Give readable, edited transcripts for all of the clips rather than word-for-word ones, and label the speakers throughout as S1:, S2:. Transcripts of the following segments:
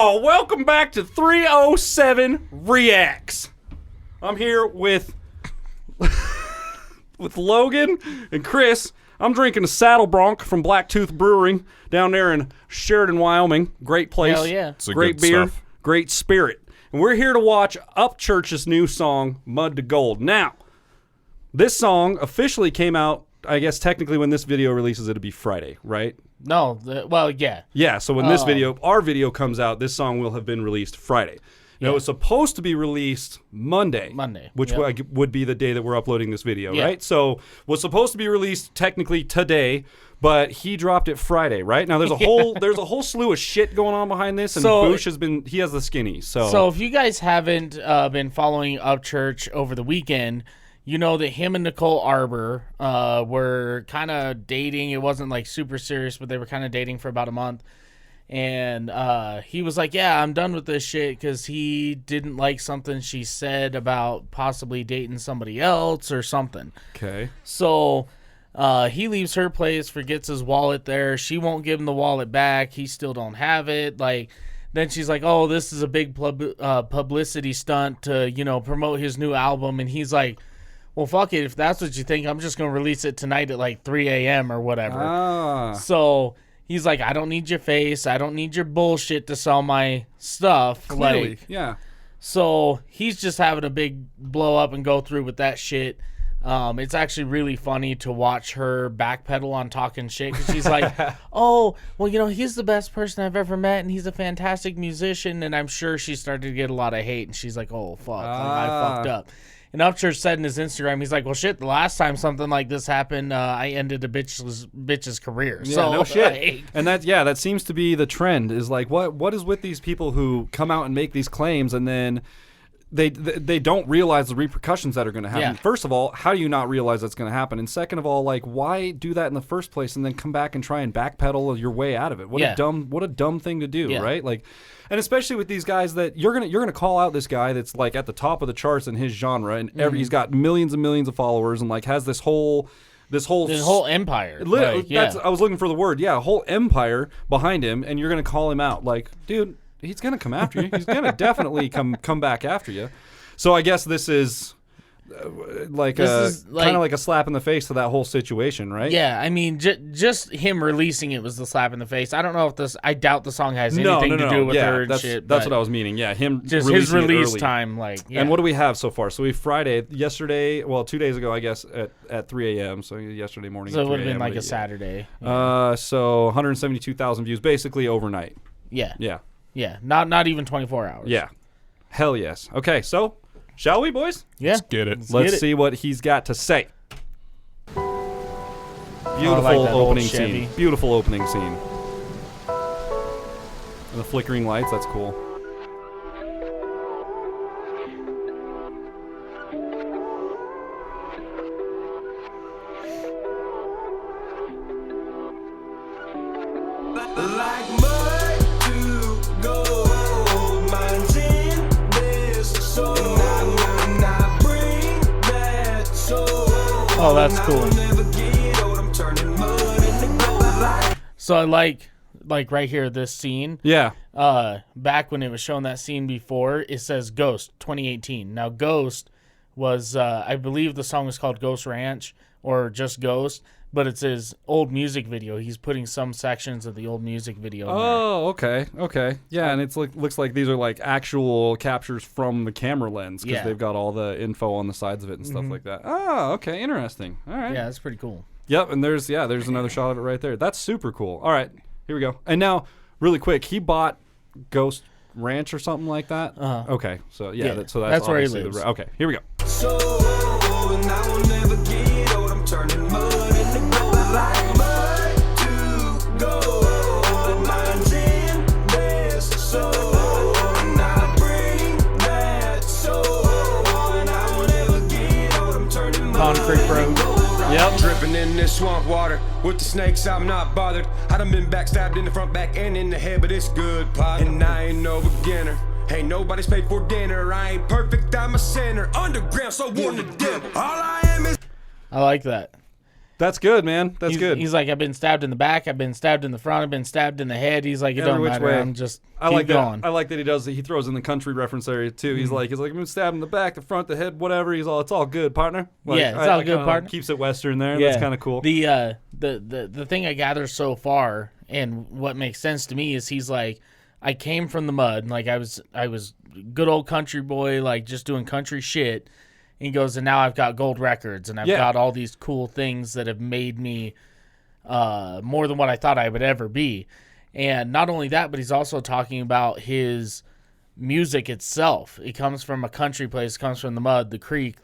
S1: Oh, welcome back to 307 Reacts. I'm here with Logan and Chris. I'm drinking a Saddle Bronc from Blacktooth Brewing down there in Sheridan, Wyoming. Great place.
S2: Hell yeah.
S3: It's a
S1: Great
S3: good
S1: beer.
S3: stuff.
S1: Great spirit. And we're here to watch Upchurch's new song, Mud to Gold. Now, this song officially came out, I guess technically when this video releases, it'll be Friday, right?
S2: No, well, yeah.
S1: Yeah, so when our video comes out, this song will have been released Friday. Now, it was supposed to be released Monday. Which would be the day that we're uploading this video, right? So, was supposed to be released technically today, but he dropped it Friday, right? Now, there's a whole slew of shit going on behind this, and Boosh has the skinny. So
S2: if you guys haven't been following Upchurch over the weekend, you know that him and Nicole Arbor were kind of dating. It wasn't like super serious, but they were kind of dating for about a month. And he was like, yeah, I'm done with this shit because he didn't like something she said about possibly dating somebody else or something.
S1: Okay.
S2: So he leaves her place, forgets his wallet there. She won't give him the wallet back. He still don't have it. Like, then she's like, oh, this is a big publicity stunt to, promote his new album. And he's like, well, fuck it. If that's what you think, I'm just going to release it tonight at like 3 a.m. or whatever. So he's like, I don't need your face. I don't need your bullshit to sell my stuff.
S1: Clearly,
S2: like,
S1: yeah.
S2: So he's just having a big blow up and go through with that shit. It's actually really funny to watch her backpedal on talking shit. 'Cause she's like, oh, well, he's the best person I've ever met, and he's a fantastic musician. And I'm sure she started to get a lot of hate. And she's like, oh, fuck, like, I fucked up. And Upchurch said in his Instagram, he's like, well, shit, the last time something like this happened, I ended a bitch's career.
S1: Yeah,
S2: so,
S1: no shit.
S2: Like,
S1: and that seems to be the trend, is like, what is with these people who come out and make these claims and then they don't realize the repercussions that are going to happen.
S2: Yeah.
S1: First of all, how do you not realize that's going to happen? And second of all, like, why do that in the first place and then come back and try and backpedal your way out of it? What a dumb thing to do, right? Like, and especially with these guys that you're gonna call out this guy that's like at the top of the charts in his genre, and he's got millions and millions of followers and like has this whole
S2: empire.
S1: I was looking for the word. Yeah, a whole empire behind him, and you're gonna call him out. Like, dude, he's gonna come after you. He's gonna definitely come back after you. So I guess this is kind of like a slap in the face to that whole situation, right?
S2: Yeah, I mean, just him releasing it was the slap in the face. I don't know if I doubt the song has anything to do with her and shit.
S1: That's what I was meaning. Yeah, him
S2: just his release time, like. Yeah.
S1: And what do we have so far? So we yesterday, 2 days ago, I guess, at 3 a.m. So yesterday morning.
S2: So it would have been like a Saturday.
S1: So 172,000 views, basically overnight.
S2: Yeah.
S1: Yeah.
S2: Yeah. Not even 24 hours.
S1: Yeah. Hell yes. Okay, so. Shall we, boys?
S2: Yeah.
S3: Let's get it.
S1: Let's see what he's got to say. Beautiful opening scene. Beautiful opening scene. And the flickering lights, that's cool.
S4: Like mud to gold, mine's in this soul.
S2: Oh, that's cool. So I like right here, this scene.
S1: Yeah.
S2: Back when it was showing that scene before, it says Ghost 2018. Now, Ghost was, I believe the song is called Ghost Ranch or just Ghost, but it's his old music video. He's putting some sections of the old music video in there.
S1: Oh, okay. Yeah, and it's looks like these are like actual captures from the camera lens because they've got all the info on the sides of it and stuff like that. Oh, okay, interesting. All right.
S2: Yeah, that's pretty cool.
S1: Yep, and there's another shot of it right there. That's super cool. All right, here we go. And now, really quick, he bought Ghost Ranch or something like that. Okay, so that's
S2: where he lives.
S1: Okay, here we go.
S4: So, and I will never get old. I'm turning mud into gold. Like mud to gold. Mine's in this soul. And I bring that soul. And I will never get old. I'm turning mud
S2: Concrete Road.
S4: Yep. Dripping in this swamp water with the snakes, I'm not bothered. I done been backstabbed in the front, back, and in the head, but it's good plot. And I ain't no beginner. Ain't nobody's paid for dinner. I ain't perfect, I'm a sinner. Underground, so warn the devil. All I am is.
S2: I like that.
S1: That's good, man. That's good.
S2: He's like, I've been stabbed in the back, I've been stabbed in the front, I've been stabbed in the head. He's like, it don't matter.
S1: Way.
S2: I'm just
S1: I
S2: keep
S1: like
S2: going.
S1: that. I like that he does. He throws in the country reference area too. He's like, I've been stabbed in the back, the front, the head, whatever. It's all good, partner. Like,
S2: it's all good, partner.
S1: Keeps it Western there. Yeah. That's kind of cool.
S2: The thing I gather so far, and what makes sense to me, is he's like, I came from the mud. Like I was good old country boy, like just doing country shit. And he goes, and now I've got gold records, and I've got all these cool things that have made me more than what I thought I would ever be. And not only that, but he's also talking about his music itself. It comes from a country place, it comes from the mud, the creek,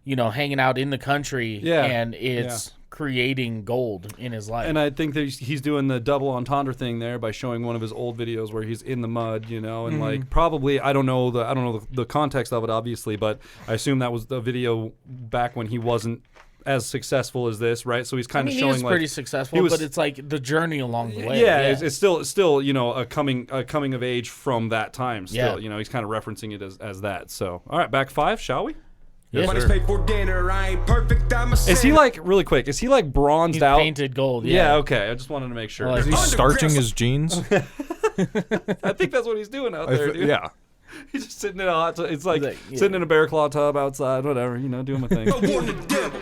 S2: hanging out in the country, and it's creating gold in his life.
S1: And I think that he's doing the double entendre thing there by showing one of his old videos where he's in the mud, and like probably I don't know the context of it obviously, but I assume that was the video back when he wasn't as successful as this, right? So he's kind of showing
S2: he was pretty successful, but it's like the journey along the way.
S1: It's still a coming of age from that time. Still, he's kind of referencing it as that. So all right, back 5, shall we?
S4: Yes, money's paid for dinner. I ain't perfect. I'm a
S1: Is he like really quick? Is he like bronzed
S2: He's
S1: out?
S2: Painted gold.
S1: Yeah. Okay. I just wanted to make sure.
S3: Is he starching his jeans?
S1: I think that's what he's doing out there, dude.
S3: Yeah.
S1: He's just sitting in a hot. It's like sitting in a bear claw tub outside, whatever. Doing my thing.
S4: All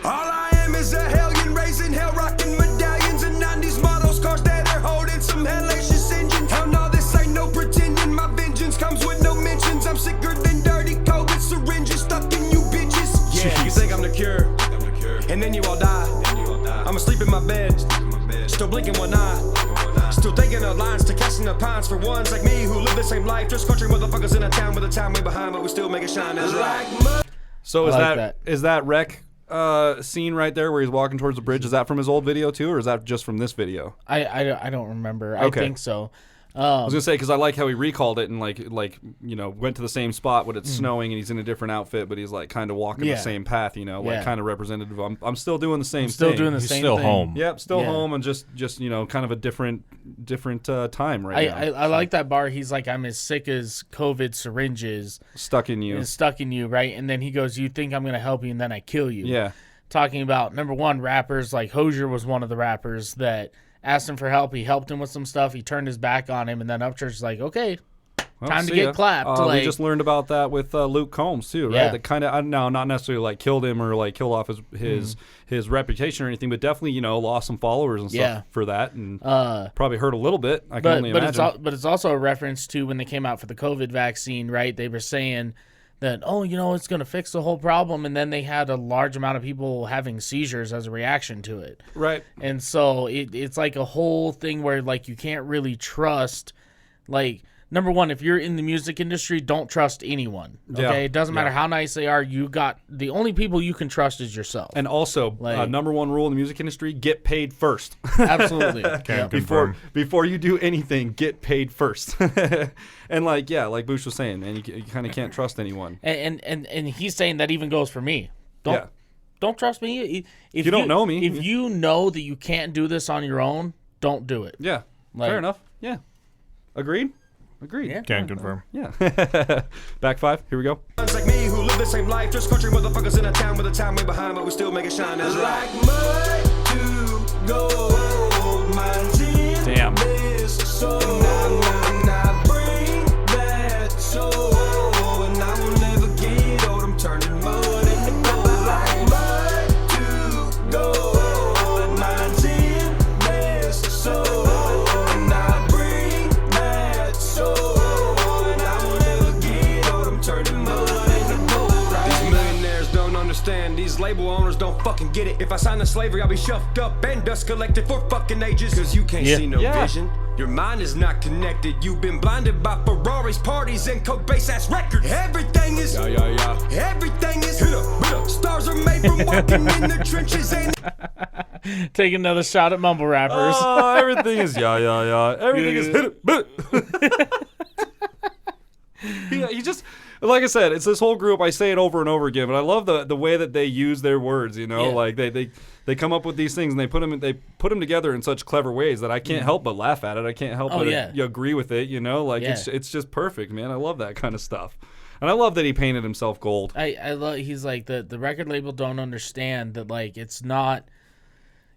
S4: I am is a hellion raising hell, rocking medallions and 90s models, cars that are holding some hellacious engine. Hell no, this ain't no pretending. My vengeance comes with no mentions. I'm sicker than dirty COVID syringes stuck in you bitches. Yeah, you think I'm the cure, and then you all die. I'm asleep in my bed, still blinking one eye. Still thinking of lines to casting the pines for ones like me who live the same life. Just country motherfuckers in a town with a time way behind, but we still make it shine. That's right.
S1: So is that wreck scene right there where he's walking towards the bridge? Is that from his old video too, or is that just from this video?
S2: I don't remember.
S1: Okay.
S2: I think so.
S1: I was gonna say because I like how he recalled it and like went to the same spot when it's snowing and he's in a different outfit, but he's like kind of walking the same path, like kind of representative. I'm still doing the same.
S2: Still
S1: thing.
S2: doing the
S3: he's
S2: same.
S3: Still
S2: thing.
S3: home.
S1: Yep, still home and just kind of a different time right now.
S2: I like that bar. He's like, I'm as sick as COVID syringes
S1: stuck in you,
S2: right? And then he goes, you think I'm gonna help you, and then I kill you.
S1: Yeah.
S2: Talking about number one, rappers like Hozier was one of the rappers that asked him for help. He helped him with some stuff. He turned his back on him, and then Upchurch is like, okay, time to get clapped.
S1: We just learned about that with Luke Combs too, right? That kind of not necessarily like killed him or like killed off his reputation or anything, but definitely lost some followers and stuff for that, and probably hurt a little bit. I can only imagine.
S2: But it's also a reference to when they came out for the COVID vaccine, right? They were saying that, it's going to fix the whole problem. And then they had a large amount of people having seizures as a reaction to it.
S1: Right.
S2: And so it's like a whole thing where, like, you can't really trust, like, number one, if you're in the music industry, don't trust anyone. Okay,
S1: Yeah.
S2: It doesn't matter how nice they are. The only people you can trust is yourself.
S1: And also, number one rule in the music industry: get paid first.
S2: Absolutely.
S1: Before you do anything, get paid first. And like Boosh was saying, man, you kind of can't trust anyone.
S2: And he's saying that even goes for me. Don't trust me. If
S1: you don't know me.
S2: If you know that you can't do this on your own, don't do it.
S1: Yeah. Fair enough. Yeah. Agreed.
S2: Yeah.
S3: Can confirm.
S1: Yeah. Back 5. Here we go.
S4: Like me who live the same life, just country motherfuckers in a town with a time way behind, but we still make it shine. That's like mud to gold, mine's in
S1: Damn.
S4: this soul. And I bring that soul, and I will never get old. I'm turning mud into gold. Like mud to gold, mine's in this soul. And I bring that soul, and I will never get old. I'm turning mud into gold. These millionaires don't understand. These label owners don't fucking get it. If I sign to slavery, I'll be shoved up and dust collected for fucking ages. Cause you can't see no vision. Your mind is not connected. You've been blinded by Ferraris, parties, and code base ass records. Everything is everything is hit up. Stars are made from walking in the trenches. And
S2: Take another shot at mumble rappers.
S1: Oh, everything is everything is hit it. He just, like I said, it's this whole group. I say it over and over again, but I love the way that they use their words. Like they come up with these things and they put them together in such clever ways that I can't help but laugh at it. I can't help but agree with it. It's just perfect, man. I love that kind of stuff, and I love that he painted himself gold.
S2: I love. He's like the record label don't understand that, like, it's not.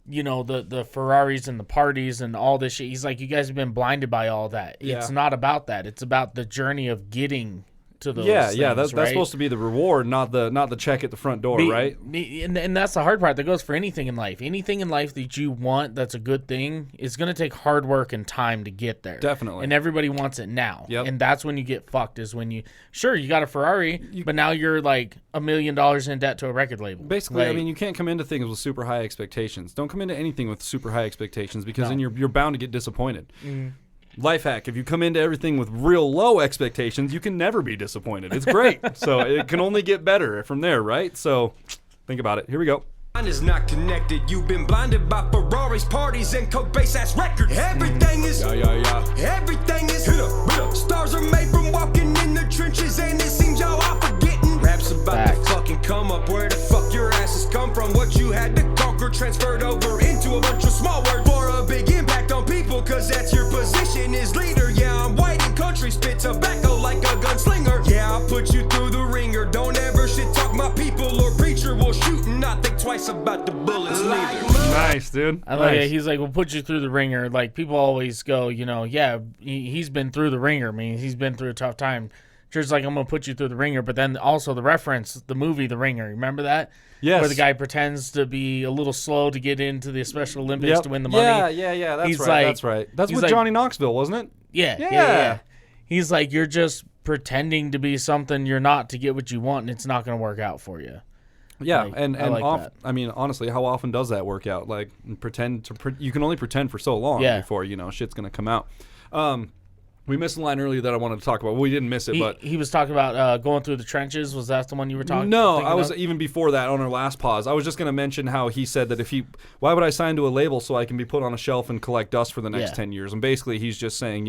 S2: the Ferraris and the parties and all this shit. He's like, you guys have been blinded by all that.
S1: Yeah.
S2: It's not about that. It's about the journey of getting to those things,
S1: that's
S2: right?
S1: supposed to be the reward, not the check at the front door, right?
S2: And that's the hard part. That goes for anything in life. Anything in life that you want that's a good thing is going to take hard work and time to get there.
S1: Definitely.
S2: And everybody wants it now.
S1: Yep.
S2: And that's when you get fucked, is when you got a Ferrari, but now you're like $1 million in debt to a record label.
S1: Basically,
S2: Like,
S1: you can't come into things with super high expectations. Don't come into anything with super high expectations, because then you're bound to get disappointed. Life hack: if you come into everything with real low expectations, you can never be disappointed. It's great. So it can only get better from there, right? So think about it. Here we go.
S4: Mine is not connected. You've been blinded by Ferraris, parties, and coke bass ass records. Everything is everything is hit up. Stars are made from walking in the trenches, and it seems y'all are forgetting. Raps about the fucking come up, where the fuck your asses come from, what you had to conquer, transferred over into a bunch of small words for a big impact on people, cause that's your position as leader. Yeah, I'm white and country, spit tobacco like a gunslinger. Yeah, I'll put you through the ringer. Don't ever shit talk my people or preacher will shoot and not think twice about the bullets neither.
S1: Nice, dude.
S2: I like it. He's like, we'll put you through the ringer. Like, people always go, he's been through the ringer. I mean, he's been through a tough time. Church's like, I'm going to put you through the ringer. But then also the reference, the movie The Ringer. Remember that?
S1: Yes.
S2: Where the guy pretends to be a little slow to get into the Special Olympics to win the money.
S1: Yeah. That's
S2: He's
S1: right.
S2: like-
S1: That's right. That's
S2: he's
S1: with
S2: like-
S1: Johnny Knoxville, wasn't it?
S2: Yeah. He's like, you're just pretending to be something you're not to get what you want, and it's not going to work out for you.
S1: Yeah,
S2: Like,
S1: and
S2: I like that.
S1: I mean, honestly, how often does that work out? Like, you can only pretend for so long before shit's gonna come out. We missed a line earlier that I wanted to talk about. Well, we didn't miss it, but
S2: He was talking about going through the trenches. Was that the one you were talking?
S1: no,
S2: thinking
S1: I was
S2: of?
S1: even before that on our last pause. I was just gonna mention how he said that why would I sign to a label so I can be put on a shelf and collect dust for the next 10 years? And basically, he's just saying,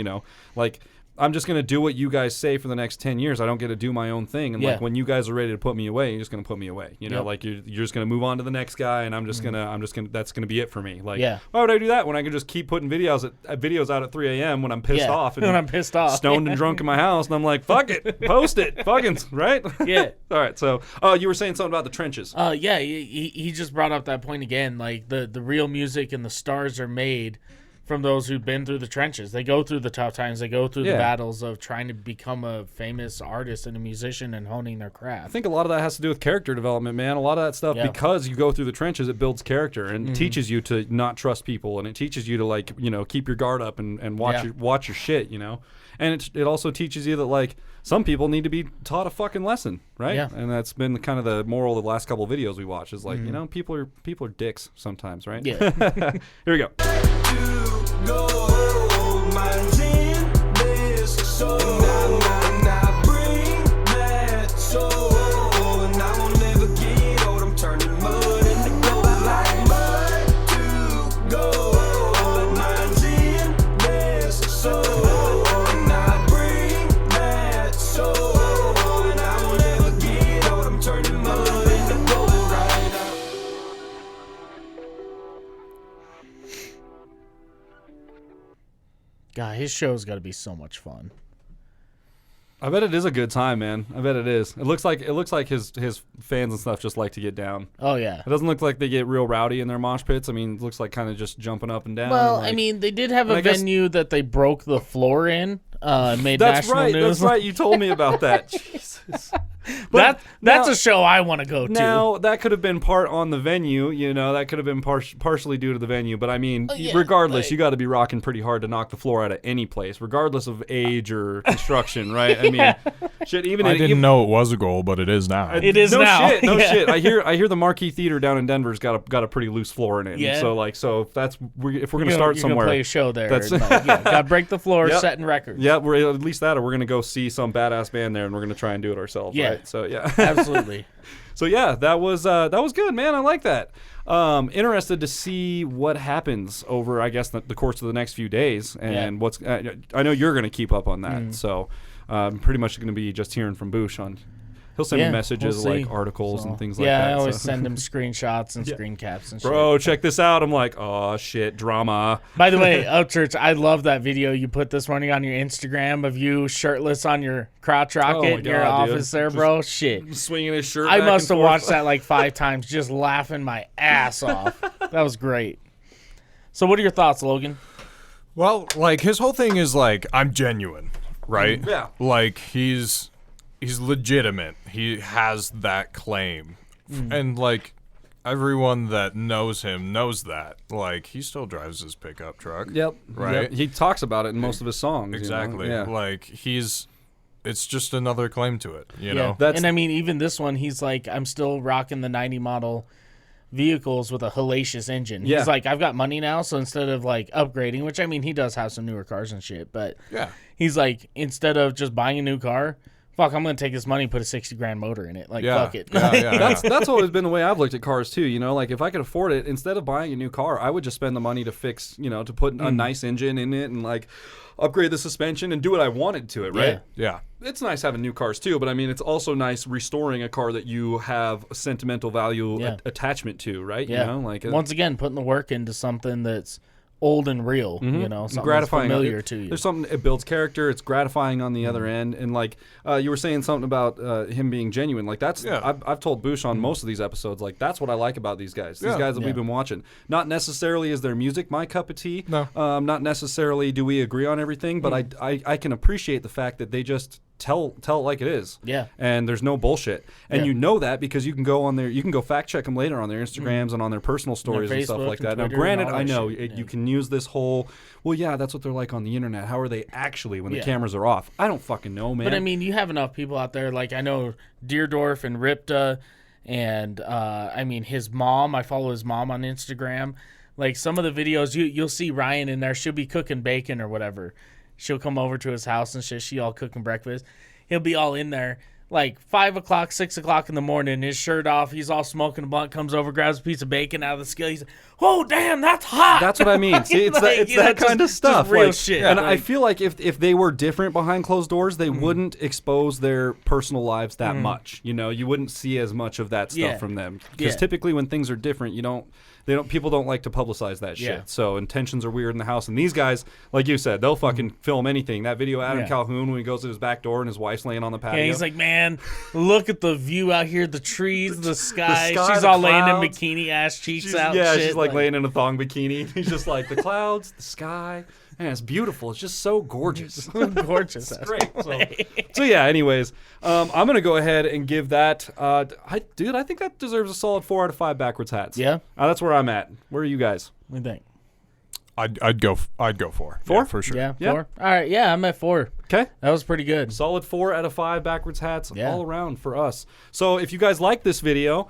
S1: like, I'm just going to do what you guys say for the next 10 years. I don't get to do my own thing. And like, when you guys are ready to put me away, you're just going to put me away. Like you're just going to move on to the next guy, and that's going to be it for me. Like, why would I do that when I can just keep putting videos out at 3 a.m. when I'm pissed off and
S2: when I'm pissed off,
S1: stoned and drunk in my house, and I'm like, fuck it, post it, fucking, right?
S2: Yeah.
S1: All right. So, you were saying something about the trenches.
S2: He just brought up that point again. Like, the real music and the stars are made from those who've been through the trenches. They go through the tough times. They go through the battles of trying to become a famous artist and a musician and honing their craft.
S1: I think a lot of that has to do with character development, man. A lot of that stuff, because you go through the trenches, it builds character and teaches you to not trust people, and it teaches you to, like, keep your guard up and watch your shit, And it also teaches you that, like, some people need to be taught a fucking lesson, right?
S2: Yeah.
S1: And that's been kind of the moral of the last couple of videos we watched, is like, people are dicks sometimes, right?
S2: Yeah.
S1: Here we go.
S4: Go, mine's in this soul. Now bring that soul, and I will never get old. I'm turning mud into gold, like mud to gold. Mine's in this soul, and I bring that soul, and I will never get old. I'm turning mud into gold right now.
S2: God, his show's got to be so much fun.
S1: I bet it is a good time, man. I bet it is. It looks like his fans and stuff just like to get down.
S2: Oh yeah.
S1: It doesn't look like they get real rowdy in their mosh pits. I mean, it looks like kind of just jumping up and down.
S2: Well,
S1: and like,
S2: I mean, they did have a venue that they broke the floor in. Made national news.
S1: That's right. You told me about that. Jesus. But
S2: that's a show I want to go to.
S1: Now, that could have been part on the venue, that could have been partially due to the venue. But I mean, regardless, you got to be rocking pretty hard to knock the floor out of any place, regardless of age or construction, right? I mean, shit. Even
S3: I didn't know it was a goal, but it is now.
S2: It is
S1: no
S2: now.
S1: Shit, no shit. I hear the Marquee Theater down in Denver's got a pretty loose floor in it.
S2: Yeah.
S1: So if we're gonna start somewhere,
S2: gonna play a show there.
S1: That's
S2: gotta break the floor,
S1: Yep.
S2: setting records.
S1: Yeah, we're at least that, or we're gonna go see some badass band there, and we're gonna try and do it ourselves.
S2: Yeah.
S1: Right? So yeah.
S2: Absolutely.
S1: So yeah, that was good, man. I like that. Interested to see what happens over, I guess, the course of the next few days, and what's. I know you're gonna keep up on that, so pretty much going to be just hearing from Boosh on. He'll send me messages like articles and things like that.
S2: Yeah, I always send him screenshots and screen caps and shit.
S1: Bro, check this out. I'm like, oh shit, drama.
S2: By the way, Upchurch, I love that video you put this morning on your Instagram of you shirtless on your crotch rocket in your office there, bro. Shit.
S1: Swinging his shirt
S2: I
S1: back
S2: must
S1: and
S2: have
S1: forth.
S2: watched that like 5 times just laughing my ass off. That was great. So what are your thoughts, Logan?
S3: Well, like his whole thing is like I'm genuine, right?
S1: Yeah.
S3: Like he's legitimate. He has that claim, and like everyone that knows him knows that. Like he still drives his pickup truck.
S1: Yep.
S3: Right.
S1: Yep. He talks about it in most of his songs.
S3: Exactly.
S1: You know? Yeah.
S3: Like it's just another claim to it. You know.
S2: And I mean, even this one, he's like, I'm still rocking the 90 model vehicles with a hellacious engine.
S1: Yeah.
S2: He's like, I've got money now, so instead of like upgrading, which I mean, he does have some newer cars and shit, but
S3: Yeah.
S2: he's like, instead of just buying a new car, fuck, I'm gonna take this money and put a 60 grand motor in it. Like,
S3: Yeah.
S2: fuck it.
S3: Yeah.
S1: That's always been the way I've looked at cars too. You know, like if I could afford it, instead of buying a new car, I would just spend the money to fix, you know, to put a nice engine in it and like upgrade the suspension and do what I wanted to it. Right?
S3: Yeah.
S1: It's nice having new cars too, but I mean, it's also nice restoring a car that you have a sentimental value attachment to, right?
S2: Yeah.
S1: You know, like
S2: once again, putting the work into something that's old and real, you know, something
S1: gratifying,
S2: that's familiar to you.
S1: There's something, it builds character. It's gratifying on the other end, and like you were saying something about him being genuine. Like that's I've told Bush on most of these episodes. Like that's what I like about these guys. These guys that we've been watching. Not necessarily is their music my cup of tea.
S3: No.
S1: Not necessarily do we agree on everything, but I can appreciate the fact that they just tell it like it is.
S2: Yeah.
S1: And there's no bullshit. And you know that because you can go on you can go fact check them later on their Instagrams and on their personal stories and stuff
S2: Facebook
S1: like that.
S2: and
S1: Now,
S2: Twitter
S1: granted,
S2: and all
S1: I
S2: that
S1: know
S2: shit.
S1: you can use this whole, well, yeah, that's what they're like on the internet. How are they actually when the cameras are off? I don't fucking know, man.
S2: But I mean, you have enough people out there. Like I know Deerdorf and Ripta, and I mean his mom. I follow his mom on Instagram. Like some of the videos, you'll see Ryan in there. She'll be cooking bacon or whatever. She'll come over to his house and shit. She all cooking breakfast. He'll be all in there. Like 5 o'clock, 6 o'clock in the morning, his shirt off, he's all smoking a blunt, comes over, grabs a piece of bacon out of the skillet. He's like, "Oh, damn, that's hot."
S1: That's what I mean. See, it's
S2: Like,
S1: that kind of stuff.
S2: Just real
S1: like,
S2: shit.
S1: And
S2: Like,
S1: I feel like if they were different behind closed doors, they wouldn't expose their personal lives that much. You know, you wouldn't see as much of that stuff from them. Because typically when things are different, people don't like to publicize that shit.
S2: Yeah.
S1: So intentions are weird in the house. And these guys, like you said, they'll fucking film anything. That video of Adam Calhoun when he goes to his back door and his wife's laying on the patio.
S2: yeah, he's like, "Man, look at the view out here, the trees, the sky." She's
S1: the
S2: all laying in
S1: clouds.
S2: bikini ass cheeks
S1: She's,
S2: out.
S1: yeah,
S2: and shit.
S1: she's like laying in a thong bikini. He's just like, the clouds, the sky. Man, it's beautiful. It's just so gorgeous.
S2: gorgeous.
S1: It's great. So yeah, anyways, I'm going to go ahead and give that, I think that deserves a solid 4 out of 5 backwards hats.
S2: Yeah?
S1: That's where I'm at. Where are you guys?
S2: What do you think?
S3: I'd go 4.
S1: 4?
S3: Yeah, for sure.
S2: Yeah, 4.
S1: Yeah.
S2: All right, yeah, I'm at 4.
S1: Okay.
S2: That was pretty good.
S1: Solid 4 out of 5 backwards hats all around for us. So if you guys like this video,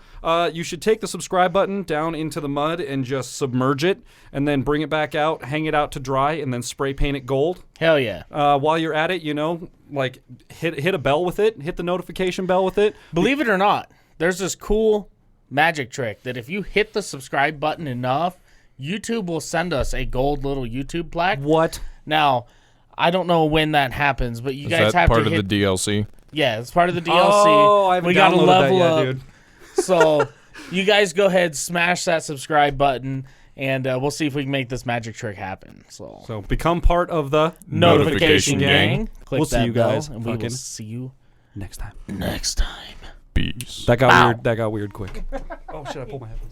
S1: you should take the subscribe button down into the mud and just submerge it and then bring it back out, hang it out to dry, and then spray paint it gold.
S2: Hell yeah.
S1: While you're at it, like hit a bell with it, hit the notification bell with it.
S2: Believe it or not, there's this cool magic trick that if you hit the subscribe button enough, YouTube will send us a gold little YouTube plaque.
S1: What?
S2: Now, I don't know when that happens, but you
S3: Is
S2: guys
S3: that
S2: have
S3: part
S2: to
S3: of
S2: hit.
S3: the DLC?
S2: Yeah, it's part of the DLC.
S1: Oh, I haven't
S2: we got to
S1: downloaded
S2: level
S1: that yet,
S2: up.
S1: dude.
S2: So you guys go ahead, smash that subscribe button, and we'll see if we can make this magic trick happen. So
S1: become part of the
S2: notification gang. Click
S1: We'll see
S2: that
S1: you
S2: bell,
S1: guys
S2: and we will
S1: fucking
S2: see you
S1: next time.
S2: next time.
S3: Peace.
S1: That got
S2: Wow.
S1: weird. That got weird quick. Oh shit! I pulled my headphones.